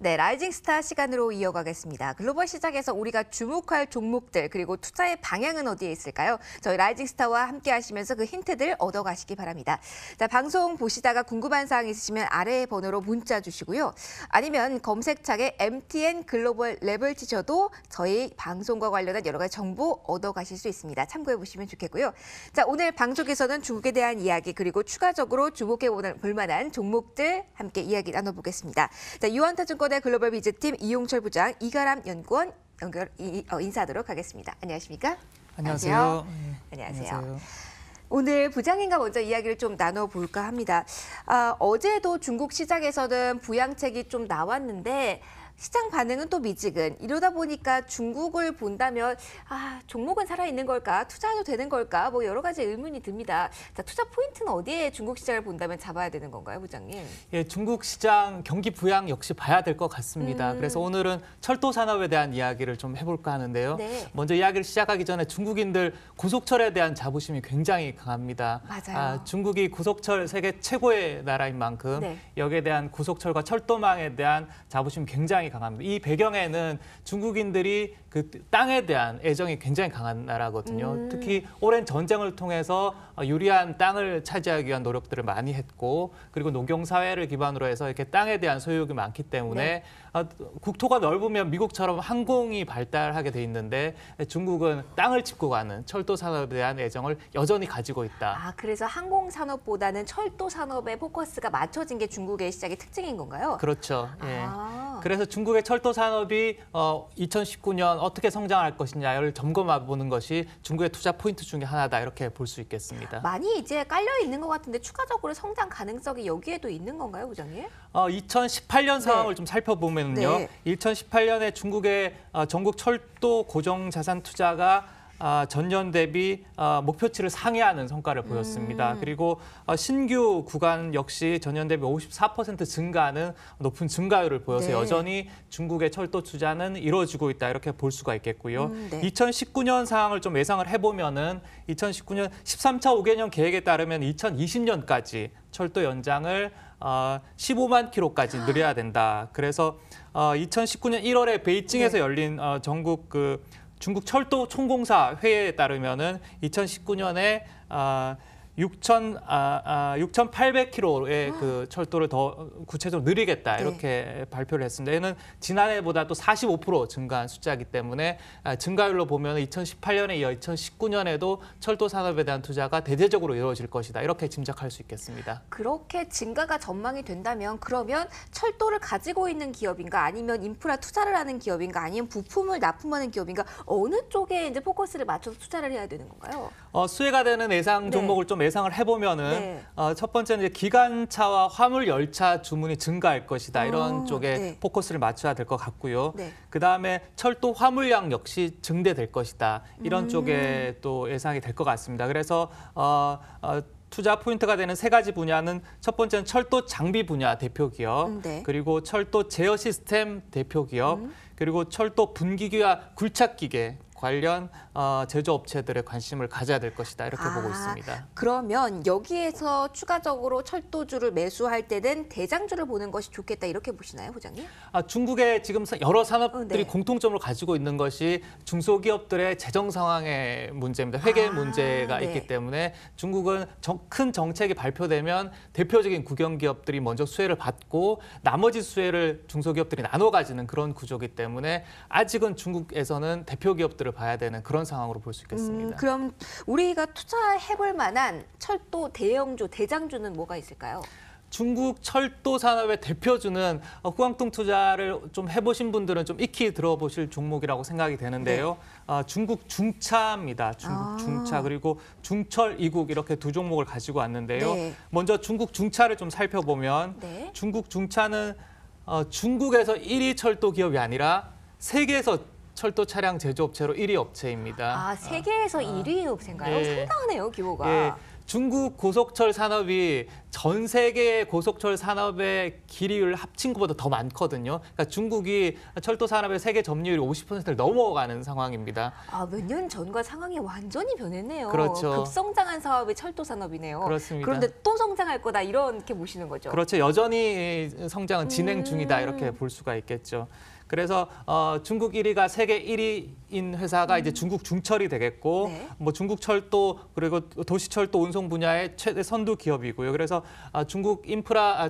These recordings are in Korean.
네, 라이징 스타 시간으로 이어가겠습니다. 글로벌 시장에서 우리가 주목할 종목들 그리고 투자의 방향은 어디에 있을까요? 저희 라이징 스타와 함께 하시면서 그 힌트들 얻어가시기 바랍니다. 자, 방송 보시다가 궁금한 사항 있으시면 아래 번호로 문자 주시고요. 아니면 검색창에 MTN 글로벌 랩을 치셔도 저희 방송과 관련한 여러 가지 정보 얻어가실 수 있습니다. 참고해 보시면 좋겠고요. 자, 오늘 방송에서는 중국에 대한 이야기 그리고 추가적으로 주목해 볼 만한 종목들 함께 이야기 나눠보겠습니다. 자, 유한타증권의 글로벌 비즈팀 이용철 부장, 이가람 연구원 인사하도록 하겠습니다. 안녕하십니까? 안녕하세요. 안녕하세요. 오늘 부장님과 먼저 이야기를 좀 나눠볼까 합니다. 어제도 중국 시장에서는 부양책이 좀 나왔는데 시장 반응은 또 미지근. 이러다 보니까 중국을 본다면 종목은 살아있는 걸까? 투자해도 되는 걸까? 뭐 여러 가지 의문이 듭니다. 자, 투자 포인트는 어디에 중국 시장을 본다면 잡아야 되는 건가요, 부장님? 예, 중국 시장 경기 부양 역시 봐야 될 것 같습니다. 그래서 오늘은 철도 산업에 대한 이야기를 좀 해볼까 하는데요. 네. 먼저 이야기를 시작하기 전에 중국인들 고속철에 대한 자부심이 굉장히 강합니다. 맞아요. 중국이 고속철 세계 최고의 나라인 만큼 네. 여기에 대한 고속철과 철도망에 대한 자부심이 굉장히 강합니다. 이 배경에는 중국인들이 그 땅에 대한 애정이 굉장히 강한 나라거든요. 특히 오랜 전쟁을 통해서 유리한 땅을 차지하기 위한 노력들을 많이 했고, 그리고 농경사회를 기반으로 해서 이렇게 땅에 대한 소유욕이 많기 때문에 국토가 넓으면 미국처럼 항공이 발달하게 돼 있는데 중국은 땅을 짚고 가는 철도 산업에 대한 애정을 여전히 가지고 있다. 그래서 항공 산업보다는 철도 산업에 포커스가 맞춰진 게 중국의 시장의 특징인 건가요? 그렇죠. 예. 그래서 중국의 철도 산업이 2019년 어떻게 성장할 것이냐를 점검해 보는 것이 중국의 투자 포인트 중에 하나다, 이렇게 볼 수 있겠습니다. 많이 이제 깔려 있는 것 같은데 추가적으로 성장 가능성이 여기에도 있는 건가요, 부장님? 2018년 상황을 좀 살펴보면요. 네. 2018년에 중국의 전국 철도 고정 자산 투자가 전년 대비 목표치를 상회하는 성과를 보였습니다. 그리고 신규 구간 역시 전년 대비 54% 증가하는 높은 증가율을 보여서 네. 여전히 중국의 철도 투자는 이루어지고 있다, 이렇게 볼 수가 있겠고요. 네. 2019년 상황을 좀 예상을 해보면은 2019년 13차 5개년 계획에 따르면 2020년까지 철도 연장을 15만 킬로까지 늘려야 된다. 그래서 2019년 1월에 베이징에서 열린 전국 중국 철도 총공사 회의에 따르면은 2019년에 6,800km의 그 철도를 더 구체적으로 늘리겠다, 이렇게 발표를 했습니다. 얘는 지난해보다 또 45% 증가한 숫자이기 때문에 증가율로 보면 2018년에 이어 2019년에도 철도 산업에 대한 투자가 대대적으로 이루어질 것이다, 이렇게 짐작할 수 있겠습니다. 그렇게 증가가 전망이 된다면 그러면 철도를 가지고 있는 기업인가, 아니면 인프라 투자를 하는 기업인가, 아니면 부품을 납품하는 기업인가, 어느 쪽에 이제 포커스를 맞춰서 투자를 해야 되는 건가요? 수혜가 되는 예상 종목을 좀 예상을 해보면은 첫 번째는 이제 기관차와 화물 열차 주문이 증가할 것이다, 이런 쪽에 포커스를 맞춰야 될 것 같고요. 그 다음에 철도 화물량 역시 증대될 것이다, 이런 쪽에 또 예상이 될 것 같습니다. 그래서 투자 포인트가 되는 세 가지 분야는, 첫 번째는 철도 장비 분야 대표 기업, 그리고 철도 제어 시스템 대표 기업, 그리고 철도 분기기와 굴착기계 관련 제조업체들의 관심을 가져야 될 것이다, 이렇게 보고 있습니다. 그러면 여기에서 추가적으로 철도주를 매수할 때는 대장주를 보는 것이 좋겠다, 이렇게 보시나요, 부장님? 중국의 지금 여러 산업들이 공통점으로 가지고 있는 것이 중소기업들의 재정 상황의 문제입니다. 회계 문제가 있기 때문에 중국은 큰 정책이 발표되면 대표적인 국영기업들이 먼저 수혜를 받고 나머지 수혜를 중소기업들이 나눠 가지는 그런 구조이기 때문에 아직은 중국에서는 대표 기업들을 봐야 되는 그런 상황으로 볼 수 있겠습니다. 그럼 우리가 투자해볼 만한 철도 대형주, 대장주는 뭐가 있을까요? 중국 철도 산업의 대표주는 후광통 투자를 좀 해보신 분들은 좀 익히 들어보실 종목이라고 생각이 되는데요. 중국 중차입니다. 중국 중차, 그리고 중철 이국, 이렇게 두 종목을 가지고 왔는데요. 먼저 중국 중차를 좀 살펴보면 중국 중차는 중국에서 1위 철도 기업이 아니라 세계에서 철도 차량 제조업체로 1위 업체입니다. 세계에서 1위 업체인가요? 상당하네요, 규모가. 중국 고속철 산업이 전 세계 고속철 산업의 길이를 합친 것보다 더 많거든요. 그러니까 중국이 철도 산업의 세계 점유율이 50%를 넘어가는 상황입니다. 몇 년 전과 상황이 완전히 변했네요. 그렇죠. 급성장한 사업이 철도 산업이네요. 그렇습니다. 그런데 또 성장할 거다 이렇게 보시는 거죠. 그렇죠. 여전히 성장은 진행 중이다 이렇게 볼 수가 있겠죠. 그래서 중국 1위가 세계 1위인 회사가 이제 중국 중철이 되겠고, 네. 뭐 중국 철도 그리고 도시철도 운송 분야의 최대 선두 기업이고요. 그래서 중국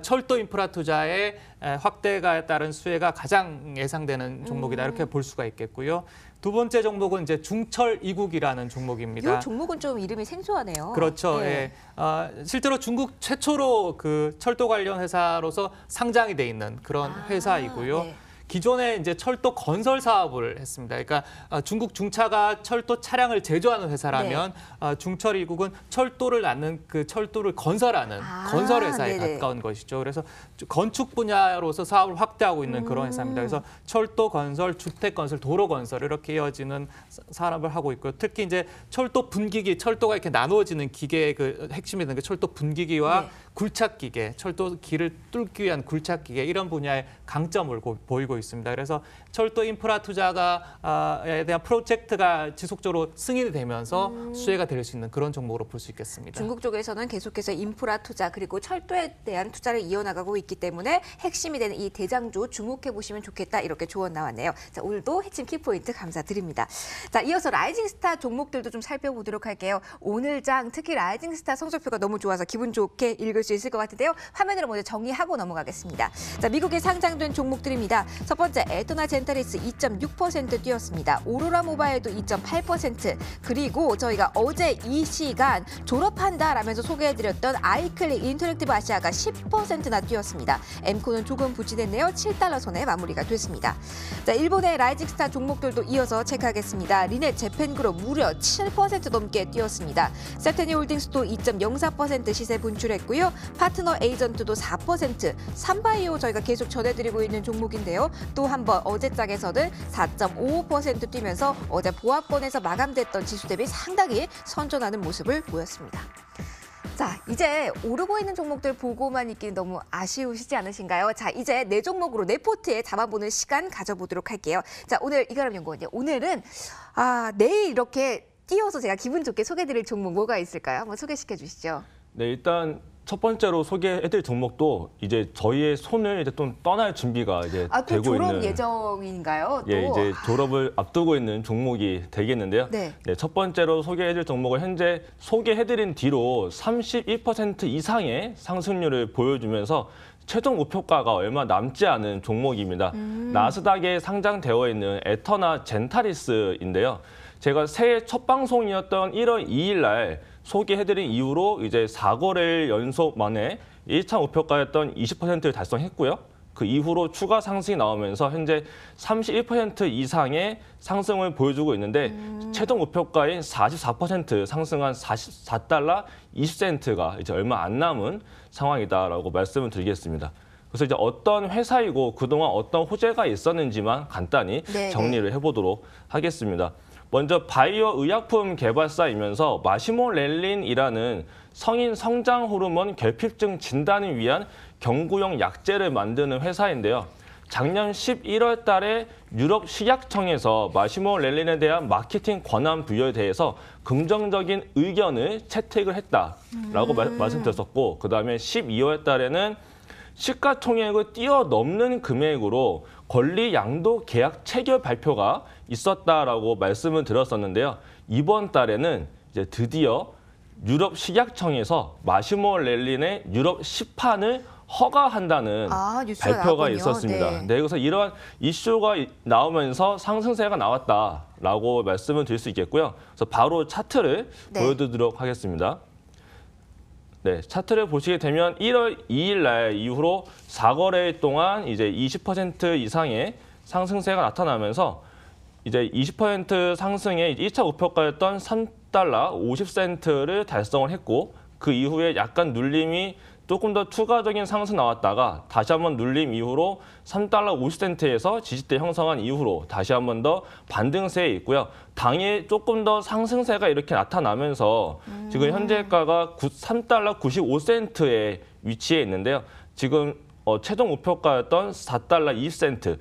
철도 인프라 투자의 확대가 따른 수혜가 가장 예상되는 종목이다 이렇게 볼 수가 있겠고요. 두 번째 종목은 이제 중철 이국이라는 종목입니다. 이 종목은 좀 이름이 생소하네요. 그렇죠. 네. 예. 실제로 중국 최초로 그 철도 관련 회사로서 상장이 돼 있는 그런 회사이고요. 네. 기존에 이제 철도 건설 사업을 했습니다. 그러니까 중국 중차가 철도 차량을 제조하는 회사라면 중철 이국은 철도를 낳는 그 철도를 건설하는 건설 회사에 네네. 가까운 것이죠. 그래서 건축 분야로서 사업을 확대하고 있는 그런 회사입니다. 그래서 철도 건설, 주택 건설, 도로 건설 이렇게 이어지는 산업을 하고 있고요. 특히 이제 철도 분기기, 철도가 이렇게 나누어지는 기계의 그 핵심이 되는 게 철도 분기기와 네. 굴착 기계, 철도 길을 뚫기 위한 굴착 기계 이런 분야의 강점을 보이고 있습니다. 그래서 철도 인프라 투자에 대한 프로젝트가 지속적으로 승인이 되면서 수혜가 될 수 있는 그런 종목으로 볼 수 있겠습니다. 중국 쪽에서는 계속해서 인프라 투자 그리고 철도에 대한 투자를 이어나가고 있기 때문에 핵심이 되는 이 대장주 주목해 보시면 좋겠다 이렇게 조언 나왔네요. 자, 오늘도 핵심 키포인트 감사드립니다. 자, 이어서 라이징스타 종목들도 좀 살펴보도록 할게요. 오늘 장 특히 라이징스타 성적표가 너무 좋아서 기분 좋게 읽을 수 있을 것 같은데요. 화면으로 먼저 정리하고 넘어가겠습니다. 자, 미국에 상장된 종목들입니다. 첫 번째 에토나 젠타리스 2.6% 뛰었습니다. 오로라 모바일도 2.8%, 그리고 저희가 어제 이 시간 졸업한다라면서 소개해드렸던 아이클릭 인터랙티브 아시아가 10%나 뛰었습니다. 엠코는 조금 부진했네요. 7달러 선에 마무리가 됐습니다. 자, 일본의 라이징스타 종목들도 이어서 체크하겠습니다. 리넷 재팬그룹 무려 7% 넘게 뛰었습니다. 세테니 홀딩스도 2.04% 시세 분출했고요. 파트너 에이전트도 4%, 삼바이오 저희가 계속 전해드리고 있는 종목인데요. 또 한 번 어제 짝에서는 4.55% 뛰면서 어제 보합권에서 마감됐던 지수 대비 상당히 선전하는 모습을 보였습니다. 자, 이제 오르고 있는 종목들 보고만 있기는 너무 아쉬우시지 않으신가요? 자, 이제 네 종목으로 네 포트에 잡아보는 시간 가져보도록 할게요. 자, 오늘 이가람 연구원님, 오늘은 내일 이렇게 띄어서 제가 기분 좋게 소개해드릴 종목 뭐가 있을까요? 한번 소개시켜 주시죠. 네, 일단 첫 번째로 소개해드릴 종목도 이제 저희의 손을 이제 좀 떠날 준비가 이제 또 되고 졸업 있는 예정인가요? 또. 예, 이제 졸업을 앞두고 있는 종목이 되겠는데요. 네. 네, 첫 번째로 소개해드릴 종목을 현재 소개해드린 뒤로 31% 이상의 상승률을 보여주면서 최종 목표가가 얼마 남지 않은 종목입니다. 나스닥에 상장되어 있는 에터나 젠타리스인데요. 제가 새해 첫 방송이었던 1월 2일 날 소개해드린 이후로 이제 4거래일 연속 만에 1차 목표가였던 20%를 달성했고요. 그 이후로 추가 상승이 나오면서 현재 31% 이상의 상승을 보여주고 있는데 최종 목표가인 44% 상승한 44달러 20센트가 이제 얼마 안 남은 상황이다라고 말씀을 드리겠습니다. 그래서 이제 어떤 회사이고 그동안 어떤 호재가 있었는지만 간단히 정리를 해보도록 하겠습니다. 먼저 바이오 의약품 개발사이면서 마시모렐린이라는 성인 성장 호르몬 결핍증 진단을 위한 경구용 약제를 만드는 회사인데요. 작년 11월 달에 유럽 식약청에서 마시모렐린에 대한 마케팅 권한 부여에 대해서 긍정적인 의견을 채택을 했다라고 말씀드렸었고, 그다음에 12월 달에는 시가총액을 뛰어넘는 금액으로 권리 양도 계약 체결 발표가 있었다라고 말씀을 드렸었는데요. 이번 달에는 이제 드디어 유럽 식약청에서 마시모렐린의 유럽 시판을 허가한다는 발표가 나왔군요. 있었습니다. 네, 그래서 이러한 이슈가 나오면서 상승세가 나왔다라고 말씀을 드릴 수 있겠고요. 그래서 바로 차트를 보여드리도록 하겠습니다. 네, 차트를 보시게 되면 1월 2일 날 이후로 4거래일 동안 이제 20% 이상의 상승세가 나타나면서 이제 20% 상승의 1차 목표가였던 3달러 50센트를 달성을 했고, 그 이후에 약간 눌림이 조금 더 추가적인 상승 나왔다가 다시 한번 눌림 이후로 3달러 50센트에서 지지대 형성한 이후로 다시 한번 더 반등세에 있고요. 당일 조금 더 상승세가 이렇게 나타나면서 지금 현재가가 3달러 95센트에 위치해 있는데요. 지금 최종 목표가였던 4달러 20센트,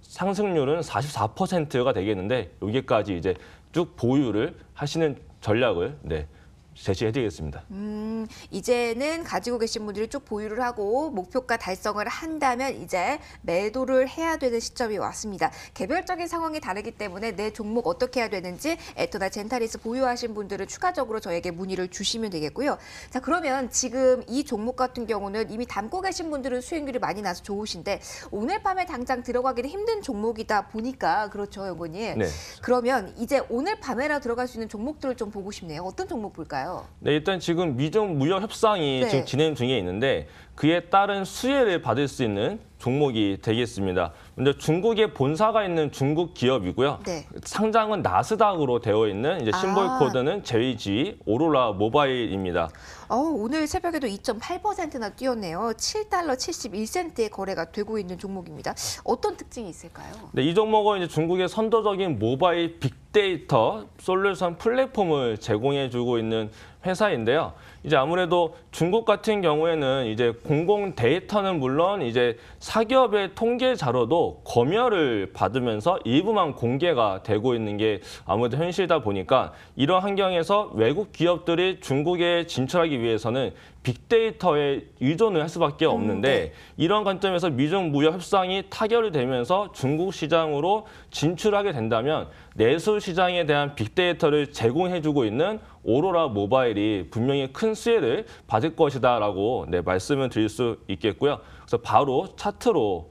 상승률은 44%가 되겠는데 여기까지 이제 쭉 보유를 하시는 전략을 제시해드리겠습니다. 이제는 가지고 계신 분들이 쭉 보유를 하고 목표가 달성을 한다면 이제 매도를 해야 되는 시점이 왔습니다. 개별적인 상황이 다르기 때문에 내 종목 어떻게 해야 되는지 에토나 젠타리스 보유하신 분들은 추가적으로 저에게 문의를 주시면 되겠고요. 자, 그러면 지금 이 종목 같은 경우는 이미 담고 계신 분들은 수익률이 많이 나서 좋으신데 오늘 밤에 당장 들어가기는 힘든 종목이다 보니까 그렇죠, 연구님. 네. 그러면 이제 오늘 밤에라 들어갈 수 있는 종목들을 좀 보고 싶네요. 어떤 종목 볼까요? 네, 일단 지금 미중 무역 협상이 네. 지금 진행 중에 있는데 그에 따른 수혜를 받을 수 있는 종목이 되겠습니다. 먼저 중국에 본사가 있는 중국 기업이고요. 네. 상장은 나스닥으로 되어 있는 이제 심볼 코드는 JG 오로라 모바일입니다. 오늘 새벽에도 2.8%나 뛰었네요. 7달러 71센트에 거래가 되고 있는 종목입니다. 어떤 특징이 있을까요? 네, 이 종목은 이제 중국의 선도적인 모바일 빅데이터 솔루션 플랫폼을 제공해주고 있는 회사인데요. 이제 아무래도 중국 같은 경우에는 이제 공공 데이터는 물론 이제 사기업의 통계 자료도 검열을 받으면서 일부만 공개가 되고 있는 게 아무래도 현실이다 보니까 이런 환경에서 외국 기업들이 중국에 진출하기 위해서는 빅데이터에 의존을 할 수밖에 없는데 네. 이런 관점에서 미중 무역 협상이 타결이 되면서 중국 시장으로 진출하게 된다면 내수 시장에 대한 빅데이터를 제공해주고 있는 오로라 모바일이 분명히 큰 수혜를 받을 것이다라고 말씀을 드릴 수 있겠고요. 그래서 바로 차트로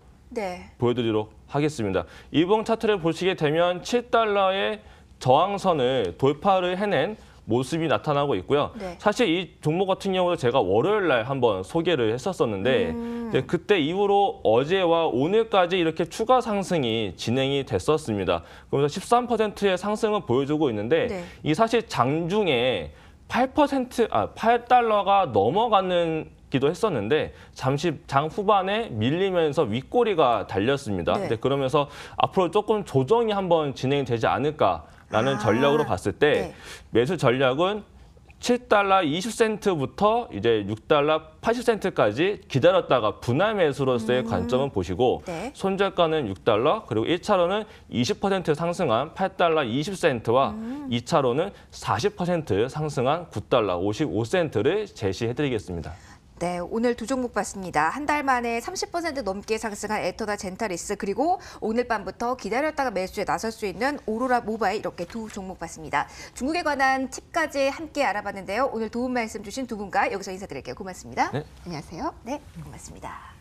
보여드리도록 하겠습니다. 이번 차트를 보시게 되면 7달러의 저항선을 돌파를 해낸 모습이 나타나고 있고요. 네. 사실 이 종목 같은 경우도 제가 월요일 날 한번 소개를 했었었는데 이제 그때 이후로 어제와 오늘까지 이렇게 추가 상승이 진행이 됐었습니다. 그러면서 13%의 상승을 보여주고 있는데 이 사실 장중에 8달러가 넘어가는 기도 했었는데 잠시 장 후반에 밀리면서 윗꼬리가 달렸습니다. 네. 그러면서 앞으로 조금 조정이 한번 진행되지 않을까라는 전략으로 봤을 때 매수 전략은 7달러 20센트부터 이제 6달러 80센트까지 기다렸다가 분할 매수로서의 관점을 보시고 손절가는 6달러 그리고 1차로는 20% 상승한 8달러 20센트와 2차로는 40% 상승한 9달러 55센트를 제시해드리겠습니다. 네, 오늘 두 종목 봤습니다. 한 달 만에 30% 넘게 상승한 에토나 젠타리스 그리고 오늘 밤부터 기다렸다가 매수에 나설 수 있는 오로라 모바일 이렇게 두 종목 봤습니다. 중국에 관한 팁까지 함께 알아봤는데요. 오늘 도움 말씀 주신 두 분과 여기서 인사드릴게요. 고맙습니다. 네. 안녕하세요. 네, 고맙습니다.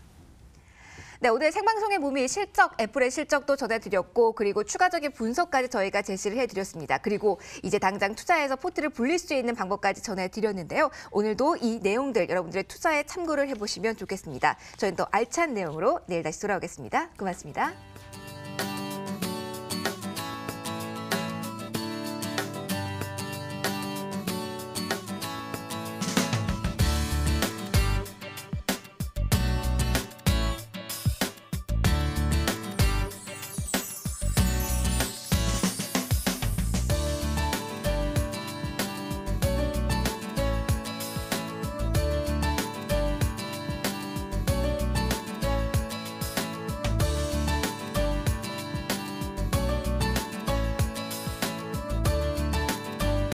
네, 오늘 생방송의 몸이 실적, 애플의 실적도 전해드렸고 그리고 추가적인 분석까지 저희가 제시를 해드렸습니다. 그리고 이제 당장 투자해서 포트를 불릴 수 있는 방법까지 전해드렸는데요. 오늘도 이 내용들 여러분들의 투자에 참고를 해보시면 좋겠습니다. 저희는 또 알찬 내용으로 내일 다시 돌아오겠습니다. 고맙습니다.